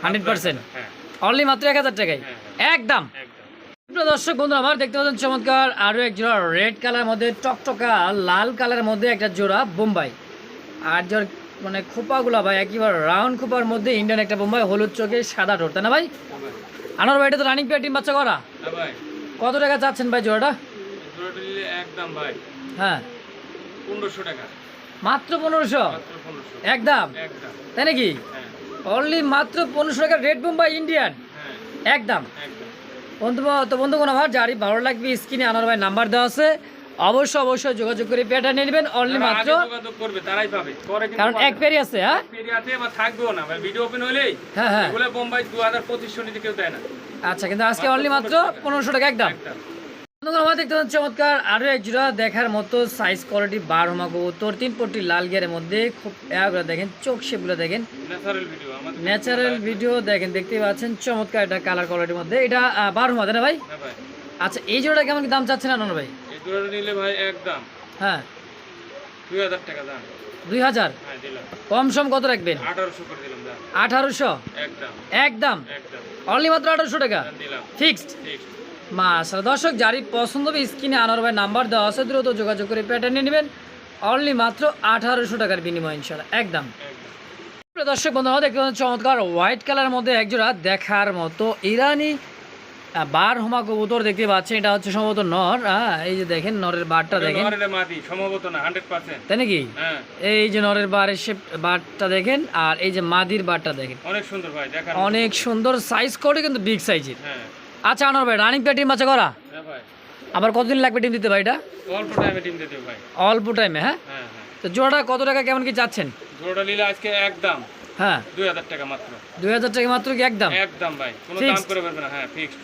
100%। হ্যাঁ অনলি মাত্র 1000 টাকায় হ্যাঁ, একদম। একদম। প্রিয় দর্শক বন্ধু আমার দেখতে পাচ্ছেন চমৎকার আরও এক জোড়া রেড কালার মধ্যে টকটকা লাল কালারের মধ্যে একটা জোড়া বোম্বাই। আর জোর মানে খোপাগুলা ভাই একেবারে রাউন্ড খোপার মধ্যে ইন্ডিয়ান একটা বোম্বাই, হলুদ চোখে সাদা ঠোঁট, তাই না ভাই? আনোয়ার ভাই, এটা তো রানিং পেয়ার, ডিম বাচ্চা করা। হ্যাঁ ভাই, কত টাকা চাচ্ছেন ভাই জোড়াটা? জোড়াটা নিলে একদম ভাই হ্যাঁ, 1500 টাকা। মাত্র 1500 মাত্র 1500 একদম, একদম। তাই নাকি? হ্যাঁ অনলি মাত্র 1500 টাকা রেড বোম্বাই ইন্ডিয়ান হ্যাঁ একদম। একদম। বন্ধুগণ আমার যারই ভালো লাগবে স্ক্রিনে আনোয়ার ভাই নাম্বার দেওয়া আছে, অবশ্যই যোগাযোগ করে পেয়ারটা নিয়ে নেবেন। অনলি যারা মাত্র, আগে যোগাযোগ করবে তারাই পাবে, পরে কিন্তু কারণ এক পেয়ারই আছে। হ্যাঁ পেরিয়াতে বা থাকবেও না ভাই, ভিডিও ওপেন হইলেই হ্যাঁ হ্যাঁ, এগুলো বোম্বাই 2025 নিতে কেউ দেয় না। আচ্ছা, কিন্তু আজকে অনলি মাত্র 1500 টাকা একদম। একদম। বন্ধুগণ আমার দেখতে পাচ্ছেন চমৎকার আরও এক জোড়া দেখার মতো সাইজ কোয়ালিটি 12 কবুতর, 3 পট্টি লাল গিয়ারের মধ্যে। খুব এগুলো দেখেন, চোখ শেপগুলো দেখেন, ন্যাচারাল ভিডিও আমাদের। ন্যাচারাল ভিডিও দেখেন, দেখতেই পাচ্ছেন চমৎকার এটা কালার কোয়ালিটির মধ্যে। এটা 12 তাই না ভাই? হ্যাঁ ভাই, আচ্ছা, এই জোড়া কেমন কি দাম চাচ্ছেন আনোয়ার ভাই? এই জোড়াটা নিলে ভাই একদম হ্যাঁ 2000 টাকা দাম। 2000 হ্যাঁ দিলাম। কম সম কত রাখবেন? 1800 করে দিলাম দাম। 1800 একদম একদম একদম অনলি মাত্র 1800 টাকা দাম দিলাম। ফিক্সড। ঠিক। মাশাআল্লাহ। দর্শক যারই পছন্দ হবে স্ক্রিনে আনোয়ার ভাই নাম্বার দেওয়া আছে, দ্রুত যোগাযোগ করে প্যাটার্ন নিয়ে নেবেন। অনলি মাত্র 1800 টাকার বিনিময় ইনশাআল্লাহ একদম। একদম। প্রিয় দর্শক বন্ধুরা দেখতে পাচ্ছেন চমৎকার হোয়াইট কালারের মধ্যে একজোড়া দেখার মতো ইরানি বারহমা কবুতর দেখতে পাচ্ছেন। এটা হচ্ছে সম্ভবত নর। এই যে দেখেন নরের বারটা দেখেন, নরের মাদি সম্ভবত না 100%। তাই নাকি? হ্যাঁ, এই যে নরের বারের শেপ বারটা দেখেন, আর এই যে মাদির বারটা দেখেন, অনেক সুন্দর ভাই, দেখার অনেক সুন্দর সাইজ করে কিন্তু বিগ সাইজের। হ্যাঁ আচ্ছা আনোয়ার ভাই, রানিং পেয়ার ডিম বাচ্চা করা? হ্যাঁ ভাই, আবার কতদিন লাগবে ডিম দিতে ভাই এটা? অল্প টাইমে টিম দিতে ভাই। অল্প টাইমে? হ্যাঁ, হ্যাঁ হ্যাঁ। তো জোড়াটা কত টাকা কেমন কি চাচ্ছেন? জোড়াটা নিলে আজকে একদম হ্যাঁ 2000 টাকা মাত্র। 2000 টাকা মাত্র কি একদম? একদম ভাই, কোনো Fixed? দাম করে পারবে না। হ্যাঁ ফিক্সড।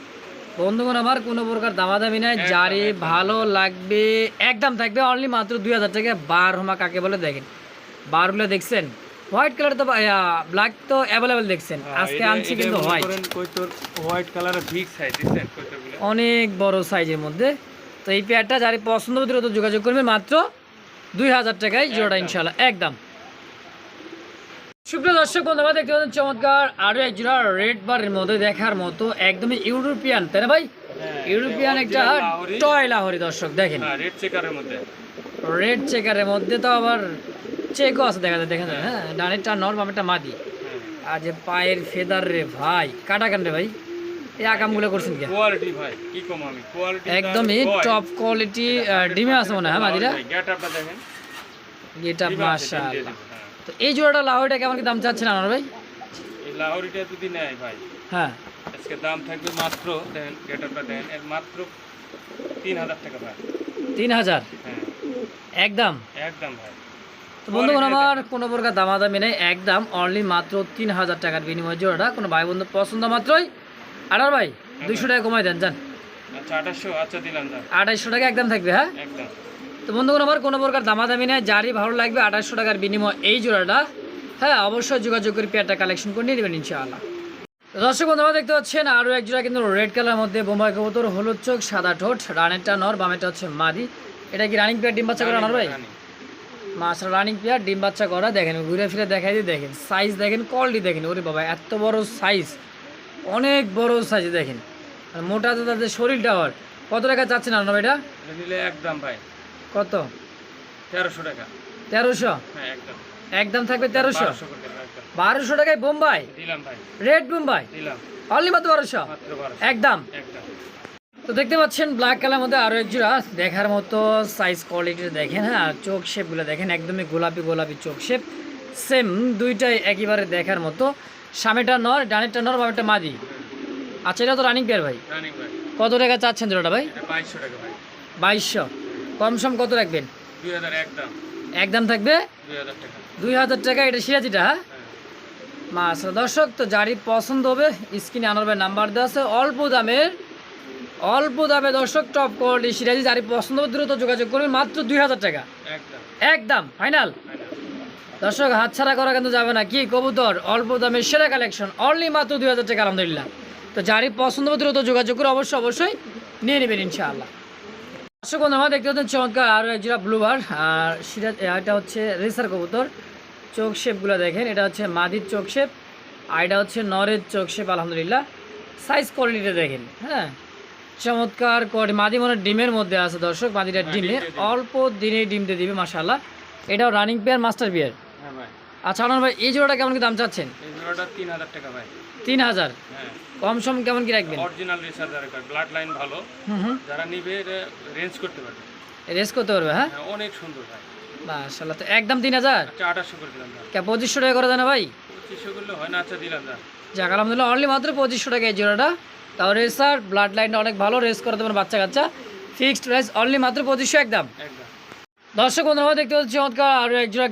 বন্ধুগণ আমার কোনো প্রকার দামাদামি নাই, একদম, যারে একদম। ভালো লাগবে একদম থাকবে অনলি মাত্র 2000 টাকা। বারহমা কাকে বলে দেখেন, বারগুলো দেখছেন, হোয়াইট কালার তো ব্ল্যাক তো অ্যাভেলেবেল দেখছেন, আজকে আনছি কিন্তু হোয়াইট, কইতর হোয়াইট কালারের বিগ সাইজ দিছেন কইতরগুলো। অনেক বড় সাইজের মধ্যে। তো এই পেয়ারটা যারে পছন্দ হবে দ্রুত যোগাযোগ করবেন, মাত্র 2000 টাকায় জোড়া ইনশাআল্লাহ একদম। সুপ্রিয় দর্শক বন্ধুরা দেখতে পাচ্ছেন চমৎকার আরও এক জোড়া রেড বারের মধ্যে দেখার মতো একদমই ইউরোপিয়ান, তাই না ভাই? ইউরোপিয়ান একটা টয় লাহোরি। দর্শক দেখেন হ্যাঁ, রেড চেকারের মধ্যে। রেড চেকারের মধ্যে তো আবার চেকও আছে, দেখা যায়, দেখা যায়। হ্যাঁ, ডানেরটা নর, বামেরটা মাদি। হ্যাঁ, আর যে পায়ের ফেদার রে ভাই, কাটা কান রে ভাই, এই আকামগুলো করছেন কি? কোয়ালিটি ভাই কি কম আমি, কোয়ালিটি একদমই টপ কোয়ালিটি ডিমে আছে মনে হয় মাদিরা। গেটআপটা দেখেন, গেটআপ মাশাআল্লাহ। হ্যাঁ। তো এই জোড়াটা লাহোরিটা কেমন কি দাম চাচ্ছেন আনোয়ার ভাই? এই লাহোরিটা যদি নেয় ভাই হ্যাঁ, আজকে দাম থাকবে মাত্র, দেখেন গেটআপটা দেখেন, এর মাত্র 3000 টাকা ভাই। 3000 হ্যাঁ একদম। একদম ভাই। তো বন্ধুগণ আমার কোনো প্রকার দামাদামি নেই, একদম অনলি মাত্র 3000 টাকার বিনিময় জোড়াটা। কোনো ভাই বন্ধু পছন্দ মাত্রই আনোয়ার ভাই 200 টাকা কমাই দেন, যান। আচ্ছা 2800, আচ্ছা দিলাম দাম 2800 টাকা একদম থাকবে। হ্যাঁ, একদম। তো বন্ধুগণ আমার কোনো প্রকার দামাদামি নেই, যারই ভালো লাগবে 2800 টাকার বিনিময় এই জোড়াটা হ্যাঁ অবশ্যই যোগাযোগ করে পেয়ারটা কালেকশন করে নিয়ে নেবেন ইনশাআল্লাহ। তো দর্শক বন্ধু দেখতে পাচ্ছেন আরও এক জোড়া কিন্তু রেড কালার মধ্যে বোম্বাই কবুতর, হলুদ চোখ সাদা ঠোঁট, রানেরটা নর, বামেরটা হচ্ছে মাদি। এটা কি রানিং পেয়ার ডিম বাচ্চা করা নর ভাই? মাছরা রানিং পেয়ার ডিম বাচ্চা করা। দেখেন ঘুরে ফিরে দেখাই দিয়ে দেখেন সাইজ দেখেন, কোয়ালিটি দেখেন। ওরে বাবা এত বড় সাইজ, অনেক বড় সাইজ দেখেন। আর মোটা তো তাদের শরীরটা আবার। কত টাকা চাচ্ছেন আপনার এটা? নিলে একদম ভাই কত? 1300 টাকা। 1300? হ্যাঁ একদম। একদম থাকবে 1300? 1200 করে দিলাম একদম। 1200 টাকায় বোম্বাই দিলাম ভাই। রেড বোম্বাই দিলাম অনলি মাত্র 1200? মাত্র 1200 একদম। একদম। তো দেখতে পাচ্ছেন ব্ল্যাক কালার মধ্যে আরও এক জোড়া দেখার মতো সাইজ কোয়ালিটি দেখেন। হ্যাঁ আর চোখ শেপগুলো দেখেন একদমই গোলাপি গোলাপি চোখ শেপ, সেম দুইটাই একেবারে দেখার মতো। সামনেটা নর, ডানেরটা নর, বামেরটা মাদি। আচ্ছা এটা তো রানিং পেয়ার ভাই। রানিং ভাই। কত টাকা চাচ্ছেন জোড়াটা ভাই? এটা 2200 টাকা ভাই। 2200? কম সম কত রাখবেন? 2000 একদম। একদম থাকবে 2000 টাকা। 2000 টাকা। এটা সিরাজিটা? হ্যাঁ হ্যাঁ। মাশাআল্লাহ দর্শক, তো যারই পছন্দ হবে স্ক্রিনে আনার ভাই নাম্বার দেওয়া আছে। অল্প দামে দর্শক টপ কোয়ালিটি সিরাজি, যারই পছন্দ হবে দ্রুত যোগাযোগ করবেন। মাত্র 2000 টাকা একদম। একদম ফাইনাল। দর্শক হাতছাড়া করা কিন্তু যাবে না। কি কবুতর অল্প দামে সেরা কালেকশন, অনলি মাত্র 2000 টাকা আলহামদুলিল্লাহ। তো যারই পছন্দ হবে দ্রুত যোগাযোগ করে অবশ্যই নিয়ে নেবেন ইনশাআল্লাহ। দর্শক বন্ধু আমরা দেখতে পাচ্ছেন চমৎকার আরও এক জোড়া ব্লুবার আর সিরাজ। এটা হচ্ছে রেসার কবুতর। চোখ শেপগুলো দেখেন, এটা হচ্ছে মাদির চোখ শেপ আর এটা হচ্ছে নরের চোখ শেপ আলহামদুলিল্লাহ। সাইজ কোয়ালিটিটা দেখেন। হ্যাঁ চমৎকার কোয়ালিটি। মাদি মনে ডিমের মধ্যে আছে দর্শক, মাদিটা ডিমে অল্প দিনে ডিম দিয়ে দিবে মাশাআল্লাহ। এটাও রানিং পেয়ার মাস্টার পেয়ার। হ্যাঁ ভাই। আচ্ছা আনার ভাই এই জোড়াটা কেমন কি দাম চাচ্ছেন? এই জোড়াটা 3000 টাকা ভাই। 3000? হ্যাঁ। কম সম কেমন কি রাখবেন? অরিজিনাল রেসার দরকার, ব্লাড লাইন ভালো। যারা নিবে রেঞ্জ করতে পারবে, রেস করতে পারবে। হ্যাঁ অনেক সুন্দর ভাই মাশাআল্লাহ। তো একদম 3000? আচ্ছা 2800 করে দিলাম। কে 2500 টাকা করে দেন না ভাই? 2500 করলে হয় না? আচ্ছা দিলাম না। যাক আলহামদুলিল্লাহ অনলি মাত্র 2500 টাকা এই জোড়াটা। তাও রেসার ব্লাড লাইনটা অনেক ভালো, রেস করাতে পারেন বাচ্চা কাচ্চা। ফিক্সড প্রাইস অনলি মাত্র 2500 একদম। একদম। দর্শক বন্ধুরা দেখতে পাচ্ছি চমৎকার আরও এক জোড়া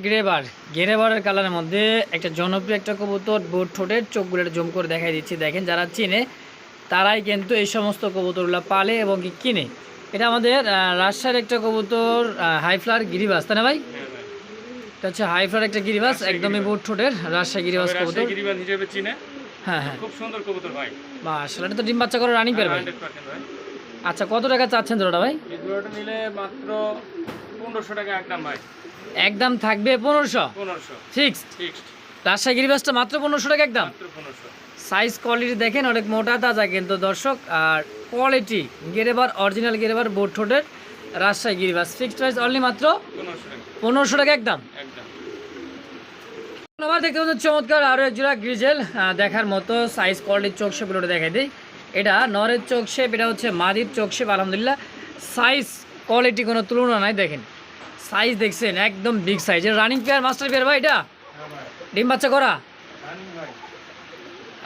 গেরেবারের কালারের মধ্যে একটা জনপ্রিয় একটা কবুতর। বোট ঠোঁটের চোখগুলো জম করে দেখাই দিচ্ছি দেখেন। যারা চিনে তারাই কিন্তু এই সমস্ত কবুতরগুলো পালে এবং কি কিনে। এটা আমাদের রাজশাহীর একটা কবুতর, হাইফ্লার গিরিবাস, তাই না ভাই? হ্যাঁ ভাই। এটা হচ্ছে হাইফ্লার একটা গিরিবাস, একদমই বোট ঠোঁটের রাজশাহী গিরিবাস কবুতর। রাজশাহী গিরিবাজ হিসেবে চিনে। হ্যাঁ হ্যাঁ খুব সুন্দর কবুতর ভাই। মাশাআল্লাহ। এটা তো ডিম বাচ্চা করে রানিং পেয়ার ভাই। 100% ভাই। আচ্ছা কত টাকা চাচ্ছেন জোড়াটা ভাই? এই জোড়াটা নিলে মাত্র 1500 টাকা একদম ভাই। একদম থাকবে 1500? 1500 ফিক্সড? ফিক্সড। রাজশাহী গিরিবাসটা মাত্র 1500 টাকা একদম। মাত্র 1500। সাইজ কোয়ালিটি দেখেন অনেক মোটা তাজা কিন্তু দর্শক। আর কোয়ালিটি গেরেবার, অরিজিনাল গেরেবার বোট ঠোঁটের রাজশাহী গিরিবাস। ফিক্সড প্রাইস অনলি মাত্র 1500 টাকা 1500 টাকা একদম। একদম। আবার দেখতে পাচ্ছেন চমৎকার আরও এক জোড়া গ্রিজেল দেখার মতো। সাইজ কোয়ালিটির চোখ শেপগুলো দেখাই দিই। এটা নরের চোখ শেপ, এটা হচ্ছে মাদির চোখ শেপ আলহামদুলিল্লাহ। সাইজ কোয়ালিটি কোনো তুলনা নাই। দেখেন সাইজ দেখছেন একদম big size. Running pair master pair ভাই এটা? হ্যাঁ ভাই। ডিম বাচ্চা করা? রানিং ভাই।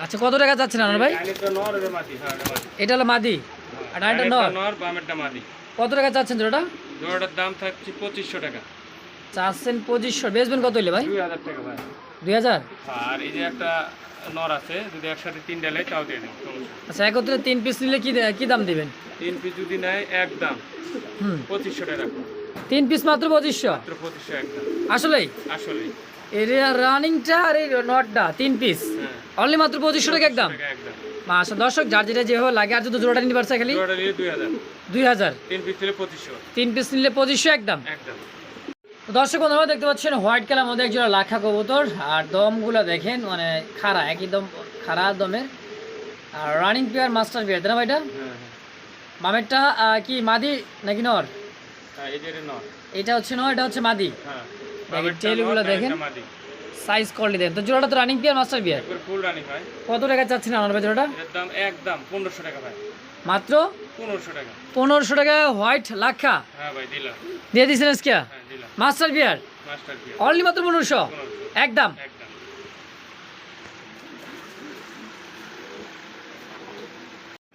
আচ্ছা কত টাকা যাচ্ছেন আনার ভাই? ডাইনেরটা নর আর মাদি। হ্যাঁ মাদি। এটা হলো মাদি আর ডাইনটা নর। নর, বামেরটা মাদি। কত টাকা চাচ্ছেন জোড়াটা? জোড়াটার দাম থাকছে 2500 টাকা। চাচ্ছেন 2500, বেচবেন কত হইলে ভাই? 2000 টাকা ভাই। 2000? আর এই যে একটা নর আছে, যদি একসাথে 3 ডালে তাও দিয়ে দেন, সমস্যা নেই। আচ্ছা একত্রে 3 পিস নিলে কি দাম দিবেন? 3 পিস যদি নেয় একদম 2500 টাকা রাখবো। 3 পিস মাত্র 2500? মাত্র 2500 একদম। আসলেই আসলেই। এর রানিংটা আর এই নটটা 3 পিস হ্যাঁ। অনলি মাত্র 2500 টাকা একদম। একদম। আচ্ছা দর্শক যার যেটা যেভাবে লাগে, আর যদি জোড়াটা নিতে পারছে খালি জোড়াটা নিলে 2000। 2000? 3 পিস নিলে 2500 3 পিস নিলে 2500 একদম। একদম। তো দর্শক বন্ধুরা দেখতে পাচ্ছেন হোয়াইট কালার মধ্যে একজোড়া লাখা কবুতর। আর দমগুলো দেখেন মানে খাড়া, একদম খাড়া দমের। আর রানিং পেয়ার মাস্টার পেয়ার, তাই না ভাইটা? হ্যাঁ হ্যাঁ। বামেরটা কি মাদি নাকি নর? হ্যাঁ এই যে নর। এটা হচ্ছে নর, এটা হচ্ছে মাদি। হ্যাঁ। দেখেন টেলগুলো দেখেন, মাদি। সাইজ কোয়ালিটি দেখেন। তো জোড়াটা তো রানিং পেয়ার মাস্টার পেয়ার। একবার ফুল রানিং ভাই। কত টাকা চাচ্ছেন আমার ভাই জোড়াটা? এর দাম একদম 1500 টাকা ভাই। মাত্র 1500 টাকা। 1500 টাকা হোয়াইট লাখা হ্যাঁ ভাই দিলাম। দিয়ে দিয়েছেন আজকে? হ্যাঁ দিলাম। মাস্টার পেয়ার মাস্টার কি? অনলি মাত্র 1500 একদম। একদম।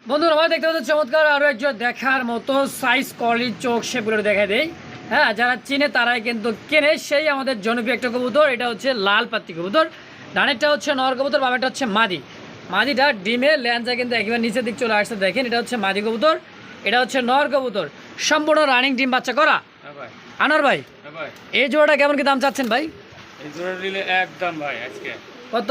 বন্ধুরা আমরা দেখতে পাচ্ছি চমৎকার আরও একজন দেখার মতো সাইজ কোয়ালিটি চোখ শেপগুলো দেখা দেয়। হ্যাঁ যারা চিনে তারাই কিন্তু কেনে। সেই আমাদের জনপ্রিয় একটা কবুতর, এটা হচ্ছে লাল পাত্তি কবুতর। ডানেরটা হচ্ছে নর কবুতর, বামেরটা হচ্ছে মাদি। মাদিটা ডিমে ল্যাঞ্জা কিন্তু একেবারে নিচের দিক চলে আসছে দেখেন। এটা হচ্ছে মাদি কবুতর, এটা হচ্ছে নর কবুতর। সম্পূর্ণ রানিং ডিম বাচ্চা করা। হ্যাঁ ভাই। আনোয়ার ভাই হ্যাঁ ভাই। এই জোড়াটা কেমন কি দাম চাচ্ছেন ভাই? এই জোড়া নিলে একদম ভাই আজকে কত?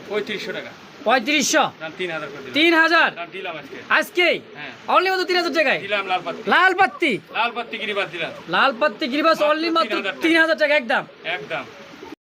3500 টাকা। 3500, না 3000 করে দিলাম। 3000 না দিলাম আজকে। আজকে হ্যাঁ অনলি মাত্র 3000 টাকায় দিলাম লাল পাত্তি। লাল পাত্তি, লাল পাত্তি গিরিবাস দিলাম লাল পাত্তি গিরিবাস অনলি মাত্র 3000 টাকা একদম। একদম।